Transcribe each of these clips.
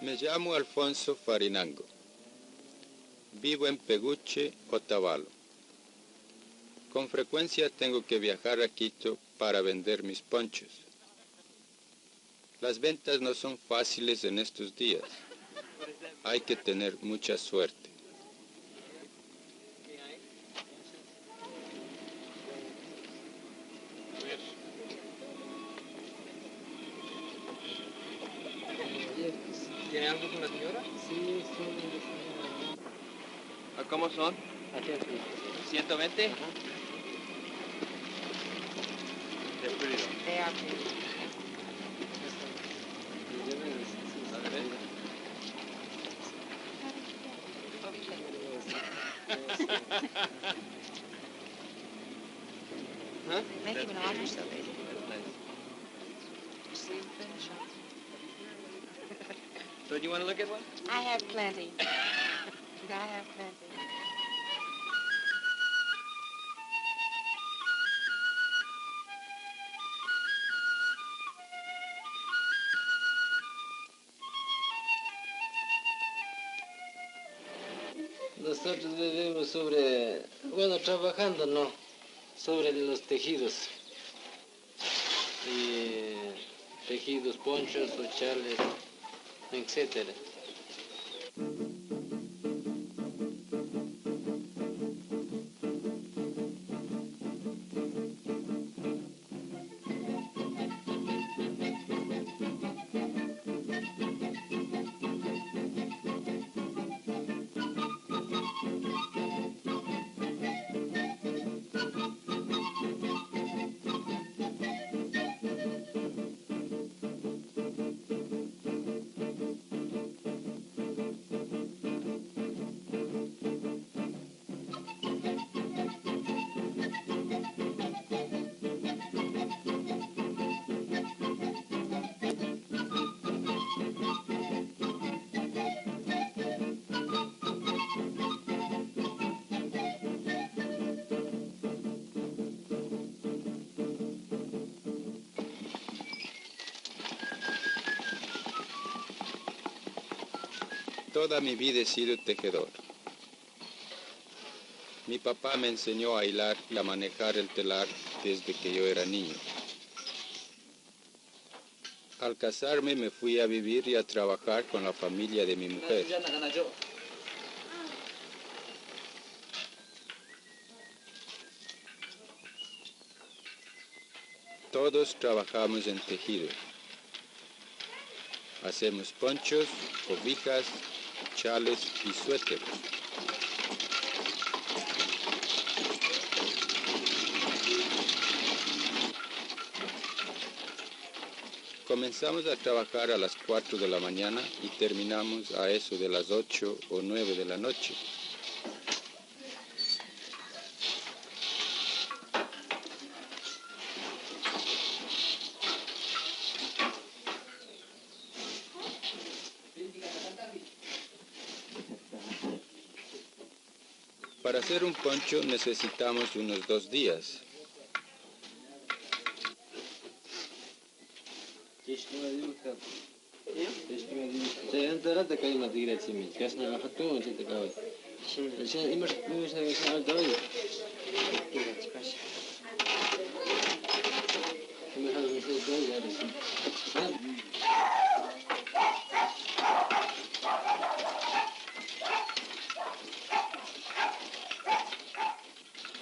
Me llamo Alfonso Farinango. Vivo en Peguche, Otavalo. Con frecuencia tengo que viajar a Quito para vender mis ponchos. Las ventas no son fáciles en estos días. Hay que tener mucha suerte. ¿Tiene algo con la señora? Sí, son. ¿A cómo son? Aquí, aquí. 120. Ajá. De frío. Huh? Make him an offer so big. So do you want to look at one? I have plenty. I have plenty. Nosotros vivimos trabajando, ¿no? Sobre los tejidos. Y tejidos, ponchos, o chales, etcétera. Toda mi vida he sido tejedor. Mi papá me enseñó a hilar y a manejar el telar desde que yo era niño. Al casarme me fui a vivir y a trabajar con la familia de mi mujer. Todos trabajamos en tejido. Hacemos ponchos, cobijas, chales y suéteres. Comenzamos a trabajar a las 4 de la mañana y terminamos a eso de las 8 o 9 de la noche. Para hacer un poncho necesitamos unos 2 días.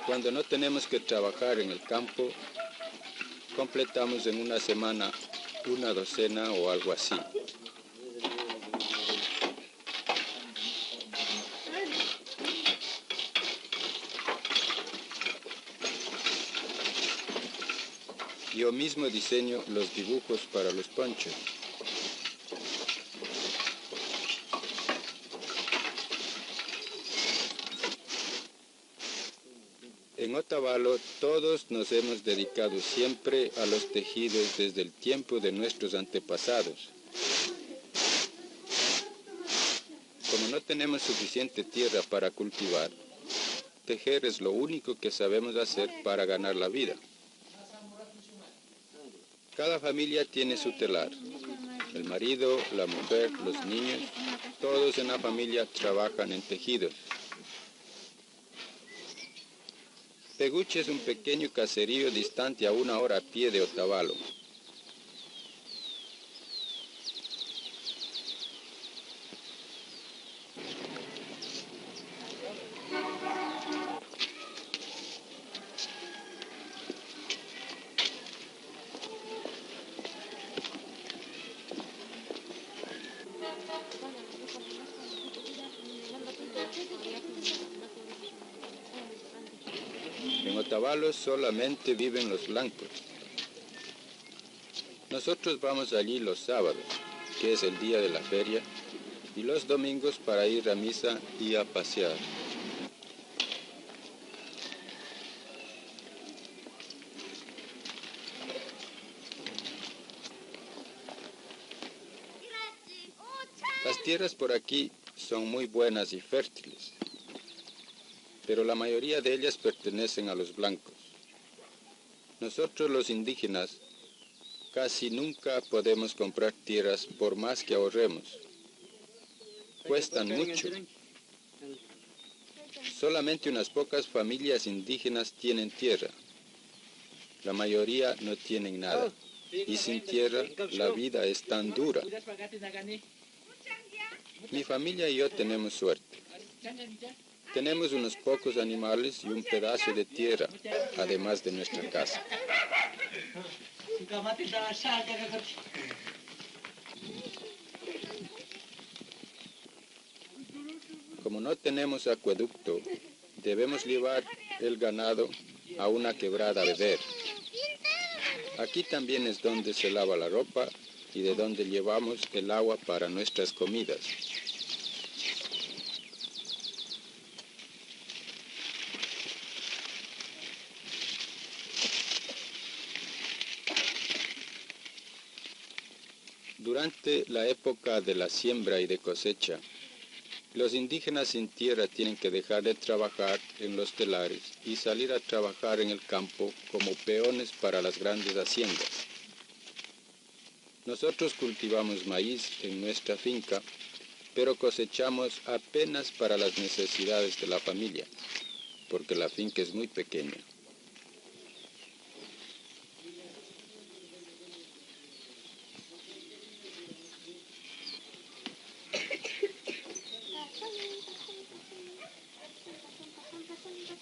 Cuando no tenemos que trabajar en el campo, completamos en una semana una docena o algo así. Yo mismo diseño los dibujos para los ponchos. En Otavalo todos nos hemos dedicado siempre a los tejidos desde el tiempo de nuestros antepasados. Como no tenemos suficiente tierra para cultivar, tejer es lo único que sabemos hacer para ganar la vida. Cada familia tiene su telar. El marido, la mujer, los niños, todos en la familia trabajan en tejidos. Peguche es un pequeño caserío distante a 1 hora a pie de Otavalo. En Otavalo solamente viven los blancos. Nosotros vamos allí los sábados, que es el día de la feria, y los domingos para ir a misa y a pasear. Las tierras por aquí son muy buenas y fértiles, pero la mayoría de ellas pertenecen a los blancos. Nosotros los indígenas casi nunca podemos comprar tierras por más que ahorremos. Cuestan mucho. Solamente unas pocas familias indígenas tienen tierra. La mayoría no tienen nada. Y sin tierra la vida es tan dura. Mi familia y yo tenemos suerte. Tenemos unos pocos animales y un pedazo de tierra, además de nuestra casa. Como no tenemos acueducto, debemos llevar el ganado a una quebrada a beber. Aquí también es donde se lava la ropa y de donde llevamos el agua para nuestras comidas. Durante la época de la siembra y de cosecha, los indígenas sin tierra tienen que dejar de trabajar en los telares y salir a trabajar en el campo como peones para las grandes haciendas. Nosotros cultivamos maíz en nuestra finca, pero cosechamos apenas para las necesidades de la familia, porque la finca es muy pequeña.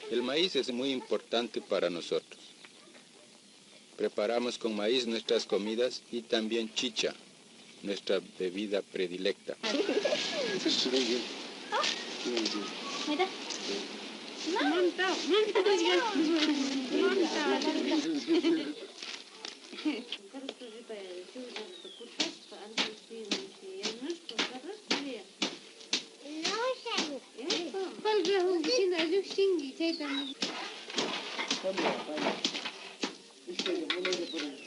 El maíz es muy importante para nosotros. Preparamos con maíz nuestras comidas y también chicha, nuestra bebida predilecta.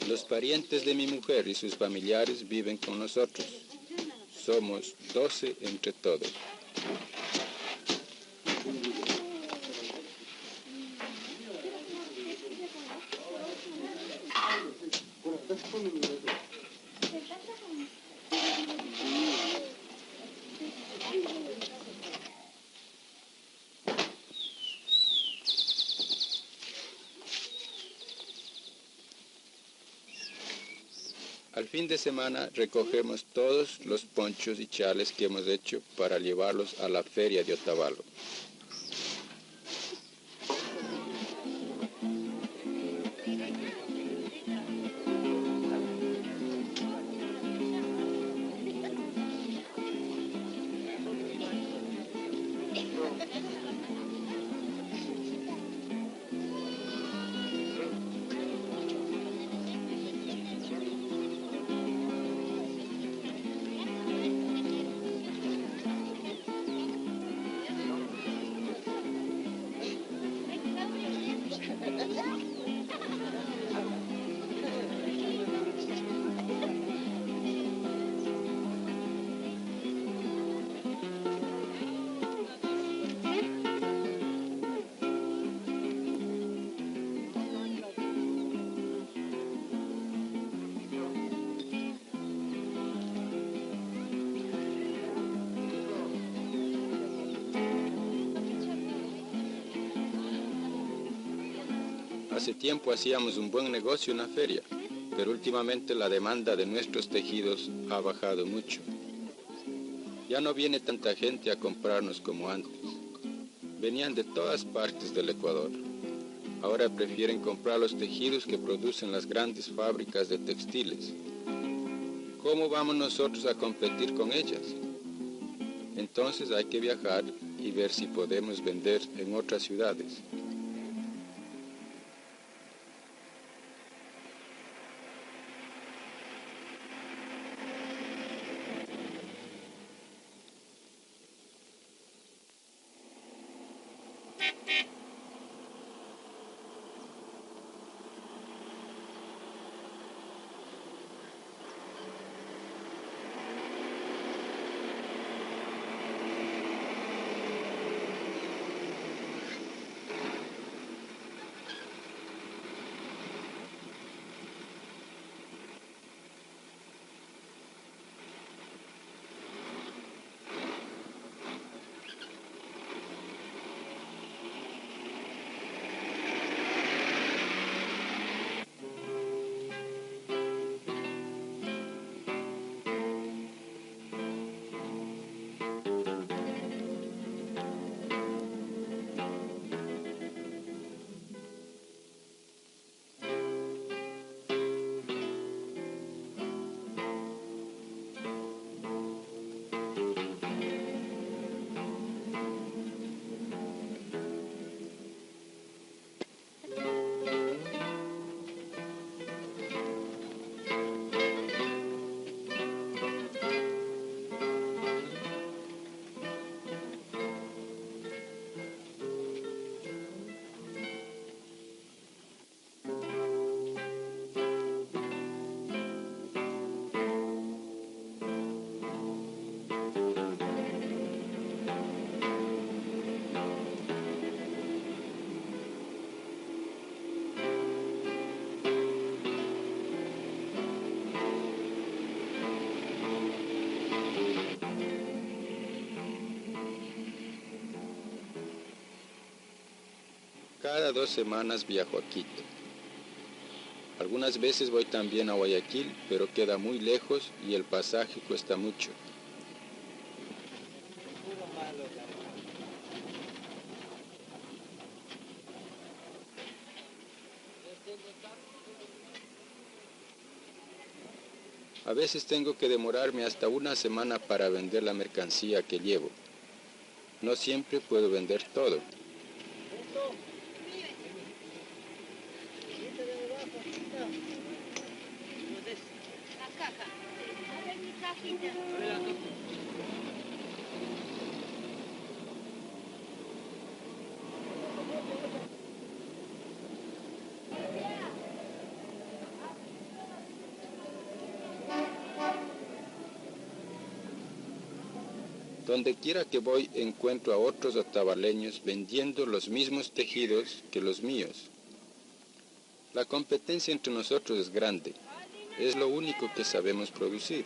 Los parientes de mi mujer y sus familiares viven con nosotros. Somos 12 entre todos. Al fin de semana recogemos todos los ponchos y chales que hemos hecho para llevarlos a la feria de Otavalo. Hace tiempo hacíamos un buen negocio en la feria, pero últimamente la demanda de nuestros tejidos ha bajado mucho. Ya no viene tanta gente a comprarnos como antes. Venían de todas partes del Ecuador. Ahora prefieren comprar los tejidos que producen las grandes fábricas de textiles. ¿Cómo vamos nosotros a competir con ellas? Entonces hay que viajar y ver si podemos vender en otras ciudades. Cada 2 semanas viajo a Quito. Algunas veces voy también a Guayaquil, pero queda muy lejos y el pasaje cuesta mucho. A veces tengo que demorarme hasta 1 semana para vender la mercancía que llevo. No siempre puedo vender todo. Donde quiera que voy encuentro a otros otavaleños vendiendo los mismos tejidos que los míos. La competencia entre nosotros es grande. Es lo único que sabemos producir.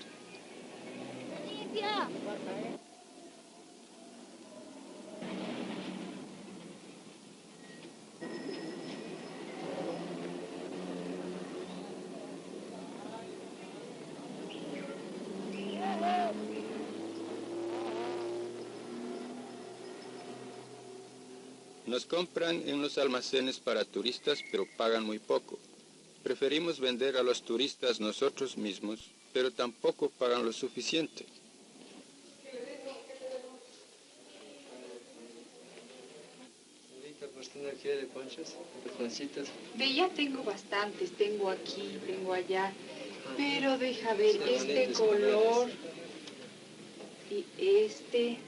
Nos compran en los almacenes para turistas, pero pagan muy poco. Preferimos vender a los turistas nosotros mismos, pero tampoco pagan lo suficiente. ¿Usted no quiere ponchos? ¿Pancitas? De ya tengo bastantes, tengo aquí, tengo allá, pero deja ver este color y este.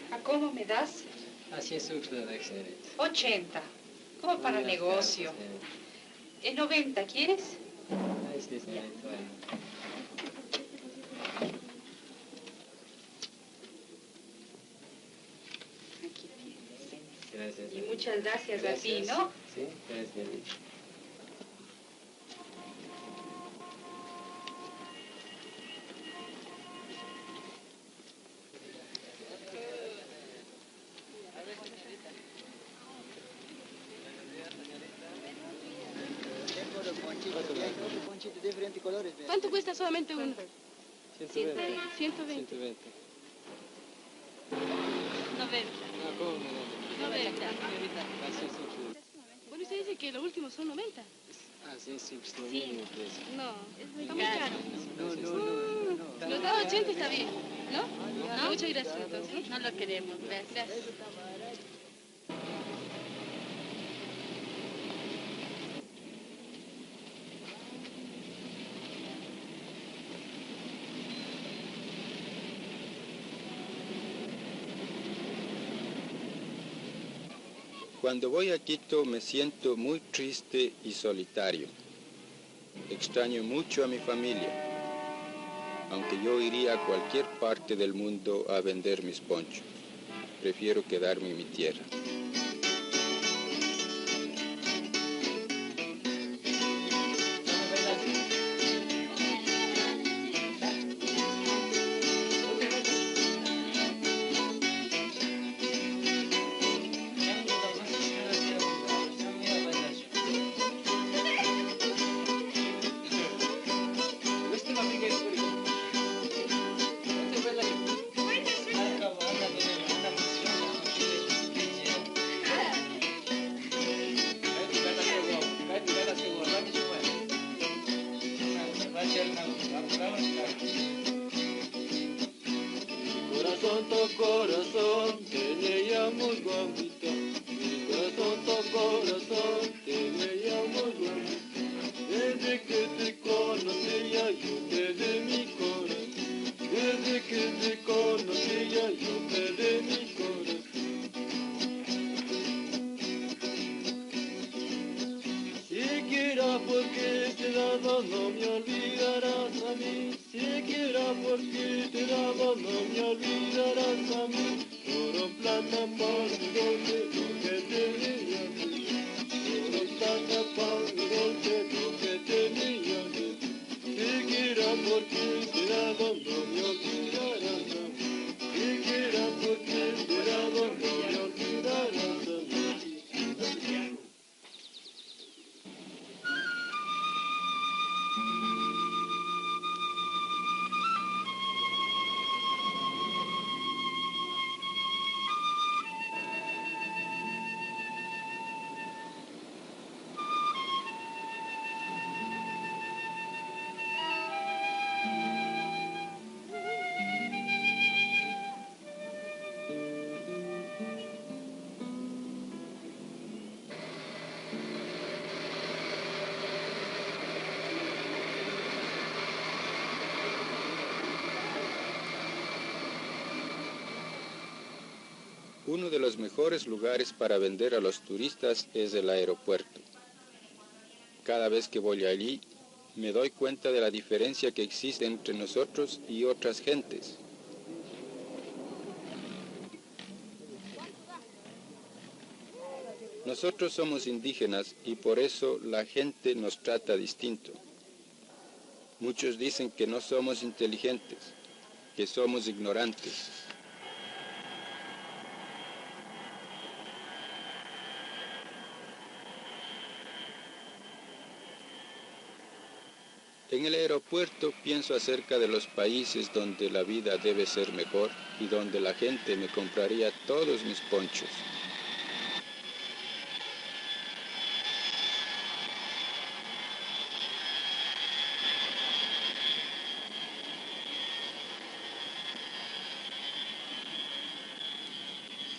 ¿A cómo me das? Así es excelente. 80, como para negocio. 90, ¿quieres? Ahí sí, señorita. Bueno. Aquí tienes. Gracias. Y muchas gracias a ti, ¿no? Sí, gracias. ponchito, y hay otro ponchito de diferentes colores. Vean. ¿Cuánto cuesta solamente uno? 120. 120. 120. 90. No, ¿cómo me 90. Ah, sí, sí. Bueno, usted dice que los últimos son 90. Ah, sí, sí, pues lo mismo precio. No, está muy caro. No. Los da 80 está bien, ¿no? No, muchas gracias entonces. No lo queremos, gracias. Cuando voy a Quito me siento muy triste y solitario. Extraño mucho a mi familia, aunque yo iría a cualquier parte del mundo a vender mis ponchos. Prefiero quedarme en mi tierra. Corazón, tu corazón, te le llamo guamita. Mi corazón, tu corazón, te le llamo guamita. Desde que te conocí ya yo perdí mi corazón. Desde que te conocí ya yo perdí mi corazón. Siquiera porque te daba no me olvidarás a mí. Siquiera porque te daba no me olvidarás a mí. Oro, plata, pan, dulce, lo que tenía de ti. Oro, plata, pan, dulce, lo que tenía de ti. Siquiera porque te daba no me olvidarás a mí. Siquiera porque te daba no me olvidarás a mí. Uno de los mejores lugares para vender a los turistas es el aeropuerto. Cada vez que voy allí, me doy cuenta de la diferencia que existe entre nosotros y otras gentes. Nosotros somos indígenas y por eso la gente nos trata distinto. Muchos dicen que no somos inteligentes, que somos ignorantes. En el aeropuerto pienso acerca de los países donde la vida debe ser mejor y donde la gente me compraría todos mis ponchos.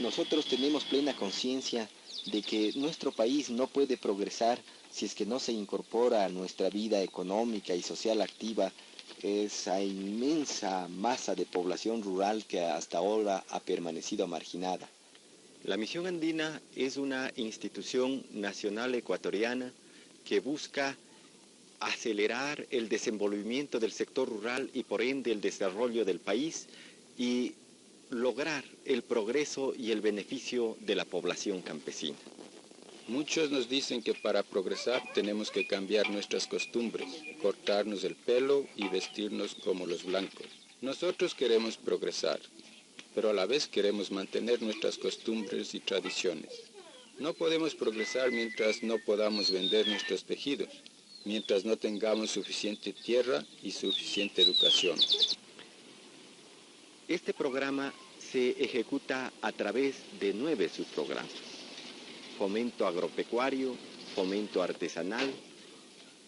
Nosotros tenemos plena conciencia de que nuestro país no puede progresar si es que no se incorpora a nuestra vida económica y social activa esa inmensa masa de población rural que hasta ahora ha permanecido marginada. La Misión Andina es una institución nacional ecuatoriana que busca acelerar el desenvolvimiento del sector rural y por ende el desarrollo del país y lograr el progreso y el beneficio de la población campesina. Muchos nos dicen que para progresar tenemos que cambiar nuestras costumbres, cortarnos el pelo y vestirnos como los blancos. Nosotros queremos progresar, pero a la vez queremos mantener nuestras costumbres y tradiciones. No podemos progresar mientras no podamos vender nuestros tejidos. mientras no tengamos suficiente tierra y suficiente educación. Este programa se ejecuta a través de 9 subprogramas: fomento agropecuario, fomento artesanal,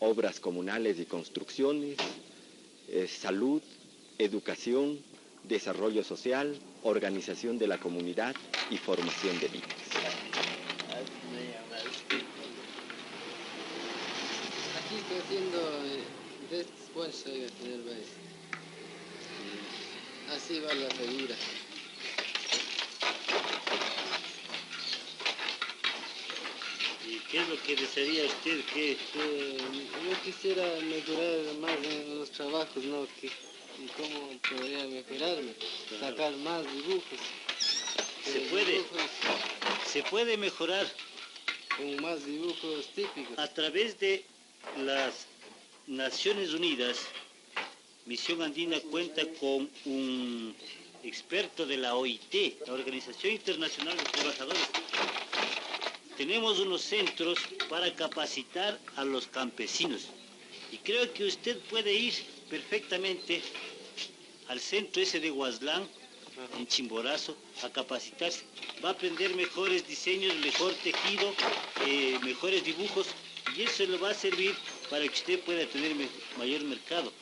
obras comunales y construcciones, salud, educación, desarrollo social, organización de la comunidad y formación de líderes. Aquí estoy haciendo de esfuerzo, señor Báez. Así va la figura. ¿Y qué es lo que desearía usted? Yo quisiera mejorar más en los trabajos, ¿no? ¿Y cómo podría mejorarme? Claro. Sacar más dibujos. Se puede mejorar Con más dibujos típicos. a través de las Naciones Unidas. Misión Andina cuenta con un experto de la OIT, la Organización Internacional de Trabajadores. Tenemos unos centros para capacitar a los campesinos. Y creo que usted puede ir perfectamente al centro ese de Huaslán, en Chimborazo, a capacitarse. Va a aprender mejores diseños, mejor tejido, mejores dibujos, y eso le va a servir para que usted pueda tener mayor mercado.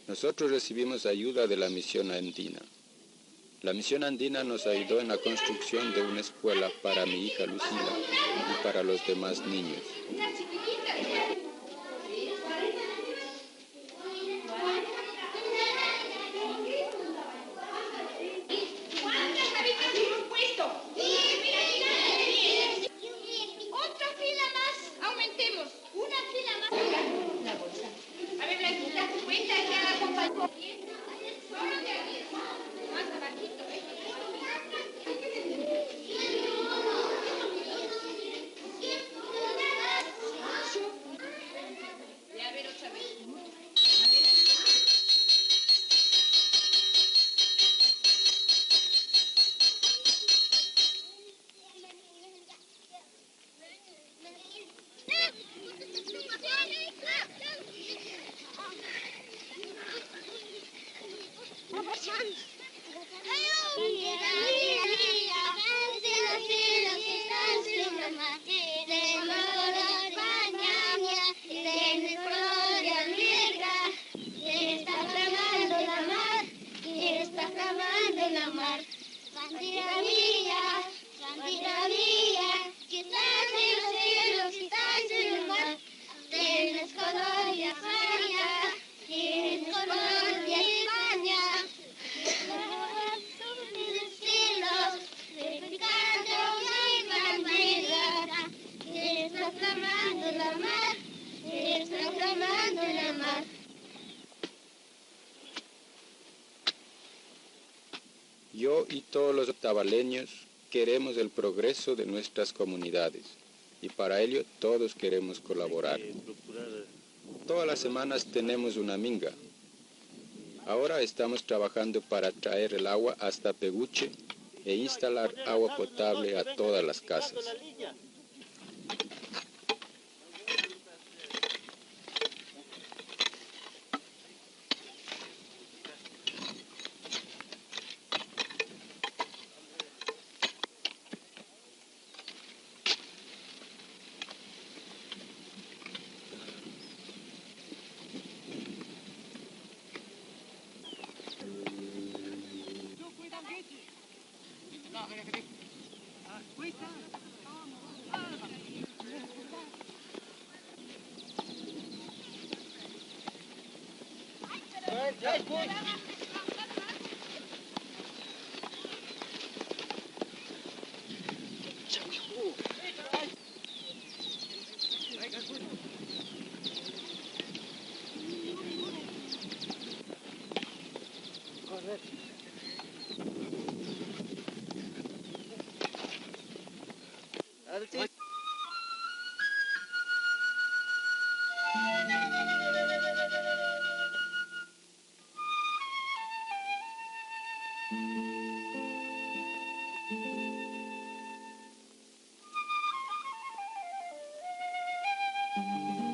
Nosotros recibimos ayuda de la Misión Andina. La Misión Andina nos ayudó en la construcción de una escuela para mi hija Lucila y para los demás niños. Otra fila más, aumentemos. Una fila más. A ver, Blanquita, cuenta que a la compañía. Solo de aquí. Más abajito. Y a ver otra vez. Bandera mía, que estás en los cielos, que estás en el mar, tienes color de España, tienes color de España. En los cielos, replicando mi bandera, eres proclamando la mar, eres proclamando la mar. Yo y todos los otavaleños queremos el progreso de nuestras comunidades y para ello todos queremos colaborar. Todas las semanas tenemos una minga. Ahora estamos trabajando para traer el agua hasta Peguche e instalar agua potable a todas las casas. Gracias.